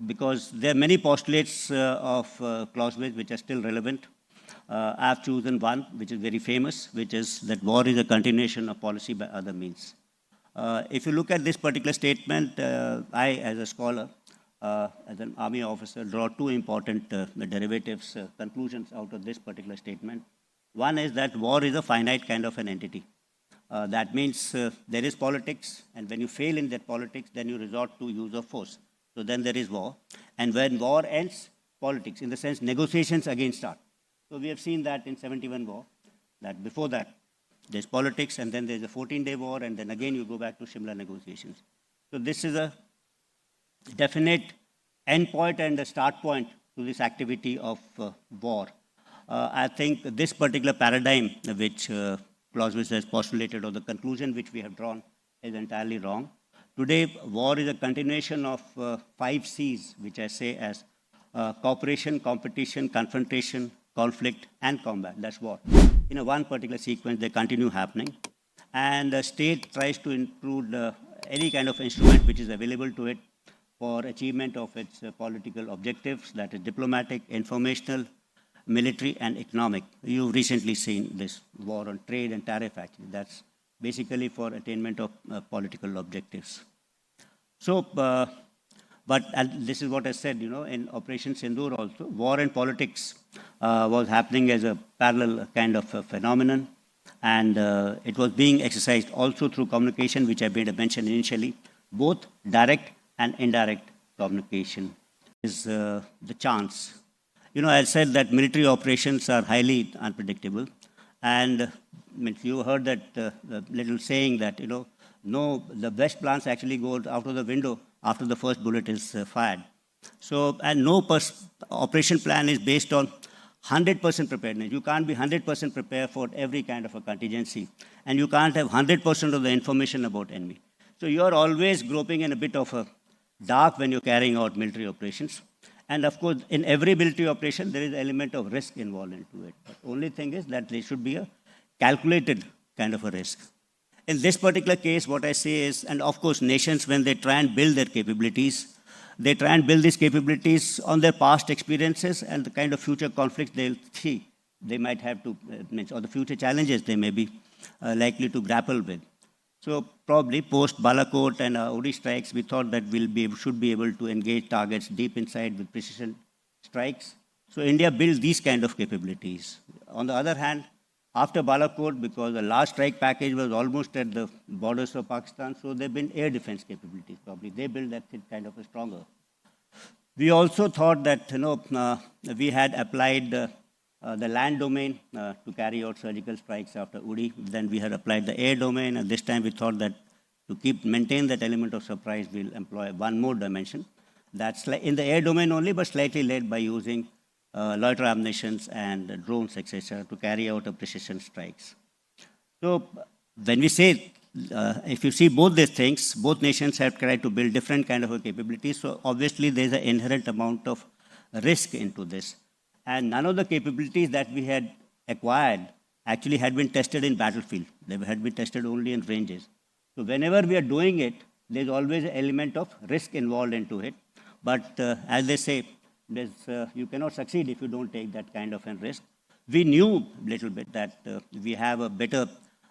because there are many postulates of Clausewitz which are still relevant. I have chosen one which is very famous, which is that war is a continuation of policy by other means. If you look at this particular statement, I, as a scholar, as an army officer, draw two important derivatives, conclusions out of this particular statement. One is that war is a finite kind of an entity. That means there is politics, and when you fail in that politics, then you resort to use of force. So then there is war. And when war ends, politics, in the sense negotiations again start. So we have seen that in 71 war, that before that, there's politics, and then there's a 14-day war, and then again you go back to Shimla negotiations. So this is a definite end point and a start point to this activity of war. I think this particular paradigm which Clausewitz has postulated, or the conclusion which we have drawn, is entirely wrong. Today, war is a continuation of 5 C's, which I say as cooperation, competition, confrontation, conflict, and combat. That's war. In a one particular sequence, they continue happening. And the state tries to include any kind of instrument which is available to it for achievement of its political objectives, that is diplomatic, informational, military, and economic. You've recently seen this war on trade and tariff, actually. That's basically for attainment of political objectives. So, but this is what I said, in Operation Sindoor also, war and politics was happening as a parallel kind of a phenomenon. And it was being exercised also through communication, which I made a mention initially. Both direct and indirect communication is the chance. I said that military operations are highly unpredictable. And you heard that little saying that, no, the best plans actually go out of the window after the first bullet is fired. So, and no operation plan is based on 100% preparedness. You can't be 100% prepared for every kind of a contingency. And you can't have 100% of the information about enemy. So you're always groping in a bit of a dark when you're carrying out military operations. And of course, in every military operation, there is an element of risk involved into it. But only thing is that there should be a calculated kind of a risk. In this particular case, what I say is, and of course, nations, when they try and build their capabilities, they try and build these capabilities on their past experiences and the kind of future conflicts they'll see they might have to, or the future challenges they may be likely to grapple with. So probably post Balakot and Uri strikes, we thought that should be able to engage targets deep inside with precision strikes. So India built these kind of capabilities. On the other hand, after Balakot, because the last strike package was almost at the borders of Pakistan, so there have been air defense capabilities probably. They built that kind of a stronger. We also thought that we had applied the land domain to carry out surgical strikes after Uri. Then we had applied the air domain, and this time we thought that to maintain that element of surprise, we'll employ one more dimension. That's in the air domain only, but slightly led by using loiter ammunitions and drones, etc., to carry out a precision strikes. So when we say, if you see both these things, both nations have tried to build different kind of a capability. So obviously there's an inherent amount of risk into this. And none of the capabilities that we had acquired actually had been tested in battlefield. They had been tested only in ranges. So whenever we are doing it, there's always an element of risk involved into it. But as they say, you cannot succeed if you don't take that kind of a risk. We knew a little bit that we have a better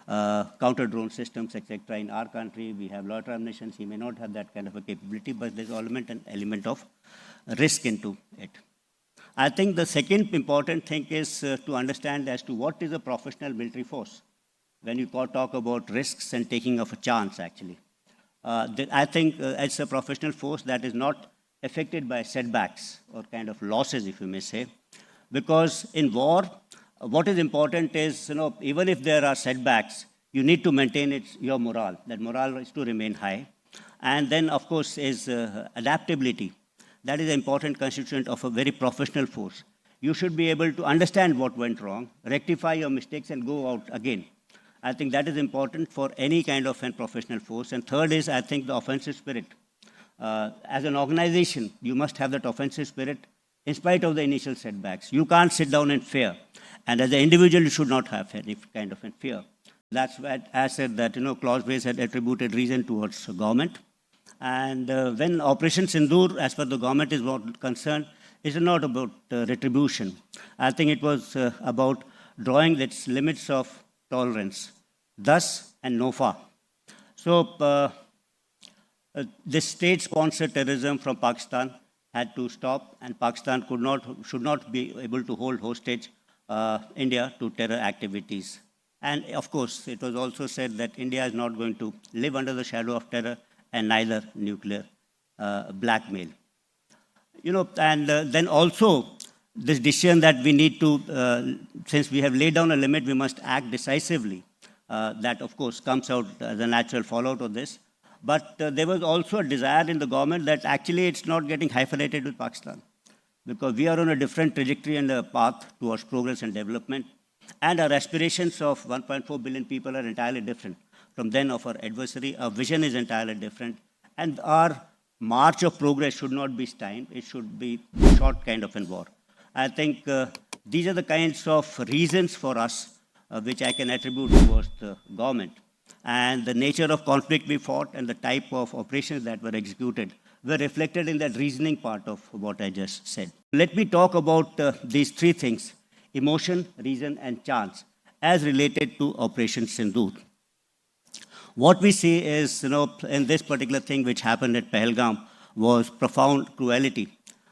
counter-drone systems, etc. in our country. We have loiter ammunition. We may not have that kind of a capability, but there's an element of risk into it. I think the second important thing is to understand as to what is a professional military force. When you talk about risks and taking of a chance, actually. I think it's a professional force that is not affected by setbacks or kind of losses, if you may say. Because in war, what is important is, even if there are setbacks, you need to maintain your morale. That morale is to remain high. And then, of course, is adaptability. That is an important constituent of a very professional force. You should be able to understand what went wrong, rectify your mistakes, and go out again. I think that is important for any kind of a professional force. And third is, I think, the offensive spirit. As an organization, you must have that offensive spirit in spite of the initial setbacks. You can't sit down in fear. And as an individual, you should not have any kind of fear. That's why I said that, Clausewitz had attributed reason towards government. And when Operation Sindoor, as far as the government is concerned, is not about retribution. I think it was about drawing its limits of tolerance, thus and no far. So this state-sponsored terrorism from Pakistan had to stop, and Pakistan should not be able to hold hostage India to terror activities. And of course, it was also said that India is not going to live under the shadow of terror and neither nuclear blackmail. And then also this decision that we need to, since we have laid down a limit, we must act decisively. That, of course, comes out as a natural fallout of this. But there was also a desire in the government that actually it's not getting hyphenated with Pakistan, because we are on a different trajectory and a path towards progress and development. And our aspirations of 1.4 billion people are entirely different from then of our adversary. Our vision is entirely different. And our march of progress should not be stymied. It should be short kind of a war. I think these are the kinds of reasons for us which I can attribute towards the government. And the nature of conflict we fought and the type of operations that were executed were reflected in that reasoning part of what I just said. Let me talk about these three things: emotion, reason, and chance, as related to Operation Sindoor. What we see is, in this particular thing which happened at Pahalgam was profound cruelty,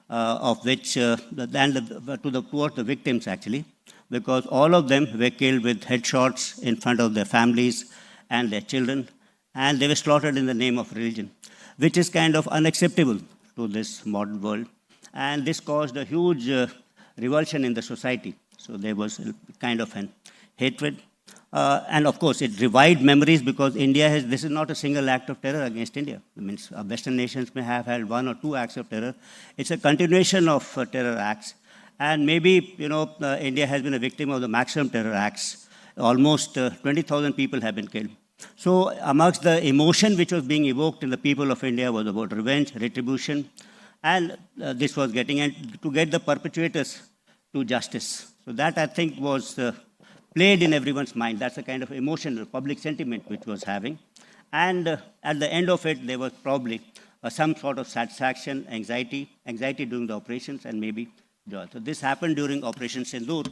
of which, towards the victims actually, because all of them were killed with headshots in front of their families and their children, and they were slaughtered in the name of religion, which is kind of unacceptable to this modern world. And this caused a huge revulsion in the society. So there was a kind of an hatred. And of course, it revived memories, because this is not a single act of terror against India. It means Western nations may have had one or two acts of terror. It's a continuation of terror acts. And maybe, India has been a victim of the maximum terror acts. Almost 20,000 people have been killed. So amongst the emotion which was being evoked in the people of India was about revenge, retribution, and this was to get the perpetrators to justice. So that, I think, was played in everyone's mind. That's a kind of emotional public sentiment which was having. And at the end of it, there was probably some sort of satisfaction, anxiety during the operations, and maybe joy. So this happened during Operation Sindoor.